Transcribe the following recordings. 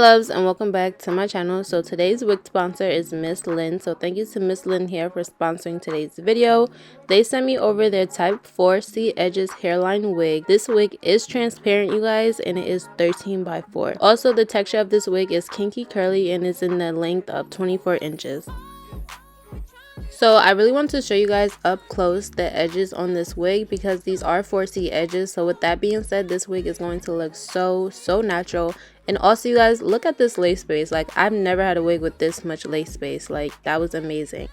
loves, and welcome back to my channel. So today's wig sponsor is Mslynn. So thank you to Mslynnhair for sponsoring today's video. They sent me over their type 4C edges hairline wig. This wig is transparent, you guys, and it is 13 by 4. Also, the texture of this wig is kinky curly and is in the length of 24 inches. So I really want to show you guys up close the edges on this wig because these are 4C edges. So with that being said, this wig is going to look so natural. And also, you guys, look at this lace base. Like, I've never had a wig with this much lace base. Like, that was amazing.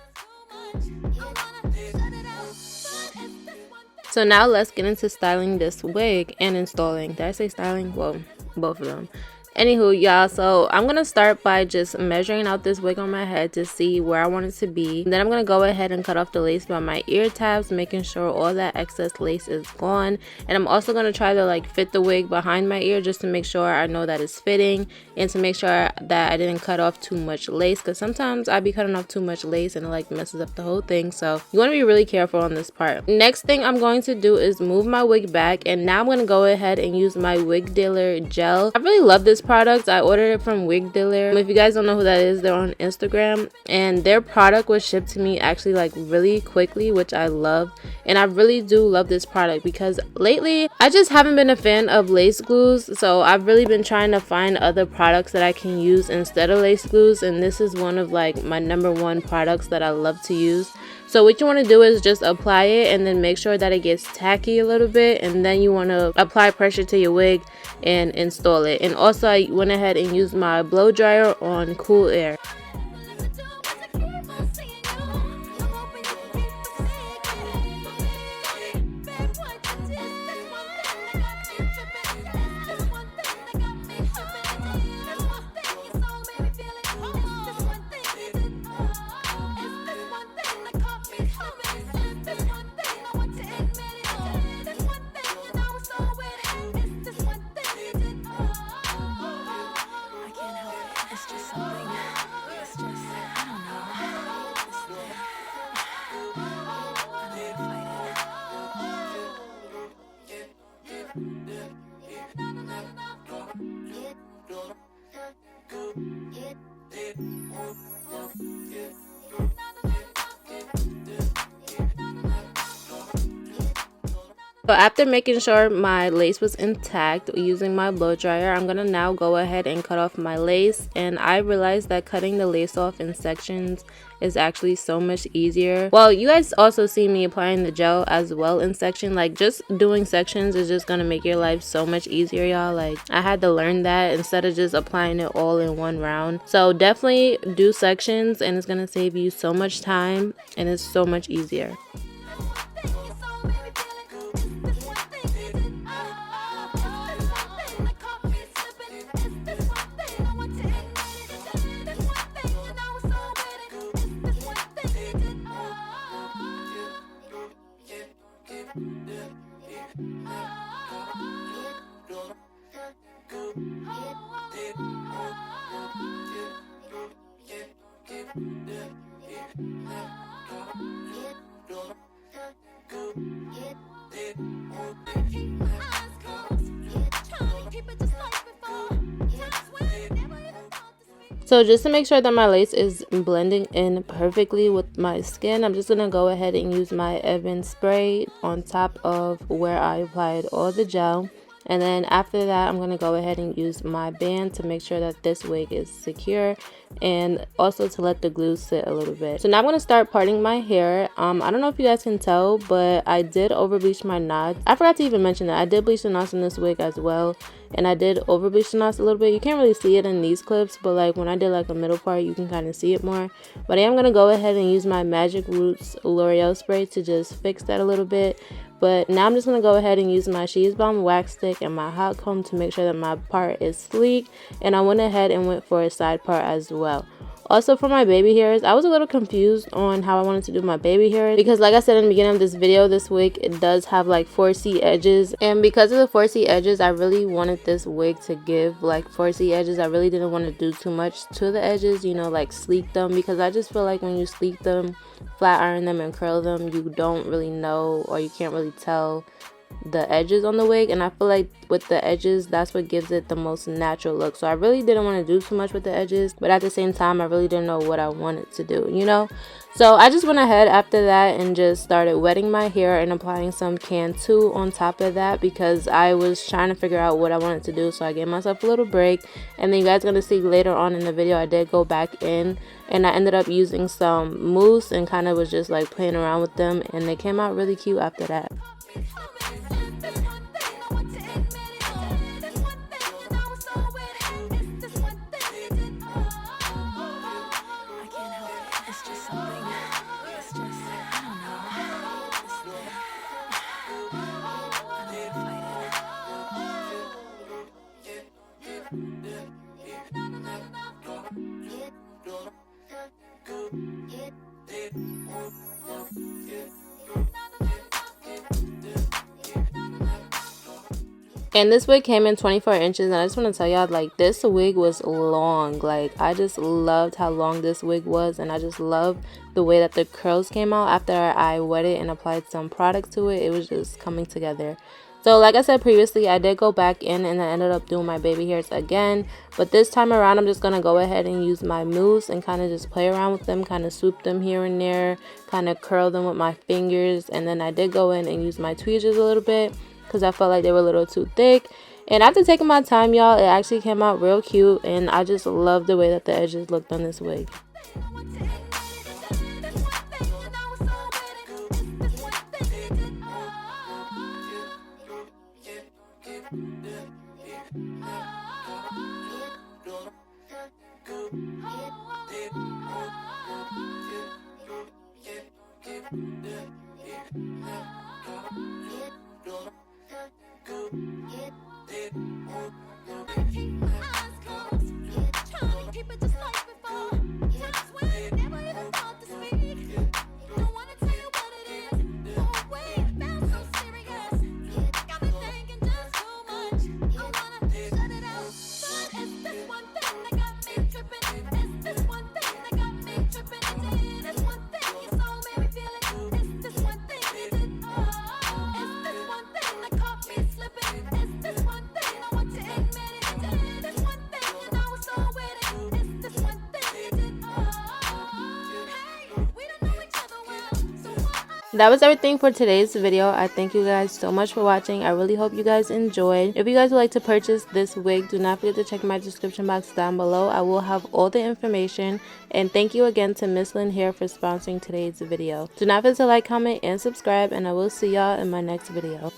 So now let's get into styling this wig and installing. Did I say styling? Well, both of them. Anywho, y'all, so I'm gonna start by just measuring out this wig on my head to see where I want it to be. And then I'm gonna go ahead and cut off the lace by my ear tabs, making sure all that excess lace is gone. And I'm also gonna try to like fit the wig behind my ear just to make sure I know that it's fitting and to make sure that I didn't cut off too much lace, because sometimes I be cutting off too much lace and it like messes up the whole thing. So you want to be really careful on this part. Next thing I'm going to do is move my wig back, and now I'm gonna go ahead and use my wig dealer gel. I really love this product. I ordered it from Wig Dealer. If you guys don't know who that is, they're on Instagram, and their product was shipped to me actually like really quickly, which I love. And I really do love this product because lately I just haven't been a fan of lace glues, so I've really been trying to find other products that I can use instead of lace glues, and this is one of like my #1 products that I love to use. So what you want to do is just apply it and then make sure that it gets tacky a little bit, and then you want to apply pressure to your wig and install it. And also I went ahead and used my blow dryer on cool air. So after making sure my lace was intact using my blow dryer, I'm gonna now go ahead and cut off my lace. And I realized that cutting the lace off in sections is actually so much easier. Well, you guys also see me applying the gel as well in section. Like, just doing sections is just gonna make your life so much easier, y'all. Like, I had to learn that instead of just applying it all in one round. So definitely do sections, and it's gonna save you so much time and it's so much easier. So just to make sure that my lace is blending in perfectly with my skin, I'm just going to go ahead and use my Evan spray on top of where I applied all the gel. And then after that, I'm going to go ahead and use my band to make sure that this wig is secure, and also to let the glue sit a little bit. So now I'm going to start parting my hair. I don't know if you guys can tell, but I did over bleach my knots. I forgot to even mention that I did bleach the knots in this wig as well, and I did over bleach the knots a little bit. You can't really see it in these clips, but like when I did like a middle part, you can kind of see it more. But I am going to go ahead and use my Magic Roots L'Oreal spray to just fix that a little bit. But now I'm just going to go ahead and use my She's Bomb wax stick and my hot comb to make sure that my part is sleek. And I went ahead and went for a side part as well. Also, for my baby hairs, I was a little confused on how I wanted to do my baby hairs because, like I said in the beginning of this video, this wig, it does have like 4C edges, and because of the 4C edges, I really wanted this wig to give like 4C edges. I really didn't want to do too much to the edges, you know, like sleek them, because I just feel like when you sleek them, flat iron them and curl them, you don't really know, or you can't really tell the edges on the wig, and I feel like with the edges, that's what gives it the most natural look. So I really didn't want to do too much with the edges, but at the same time I really didn't know what I wanted to do, you know. So I just went ahead after that and just started wetting my hair and applying some Cantu on top of that, because I was trying to figure out what I wanted to do. So I gave myself a little break, and then you guys are gonna see later on in the video I did go back in and I ended up using some mousse and kind of was just like playing around with them, and they came out really cute after that. And this wig came in 24 inches, and I just want to tell y'all, like, this wig was long. Like, I just loved how long this wig was, and I just love the way that the curls came out after I wet it and applied some product to it. It was just coming together. So like I said previously, I did go back in and I ended up doing my baby hairs again, but this time around I'm just gonna go ahead and use my mousse and kind of just play around with them, kind of swoop them here and there, kind of curl them with my fingers. And then I did go in and use my tweezers a little bit because I felt like they were a little too thick. And after taking my time, y'all, it actually came out real cute, and I just love the way that the edges looked on this wig. That was everything for today's video. I thank you guys so much for watching. I really hope you guys enjoyed. If you guys would like to purchase this wig, do not forget to check my description box down below. I will have all the information. And thank you again to Mslynnhair for sponsoring today's video. Do not forget to like, comment, and subscribe, and I will see y'all in my next video.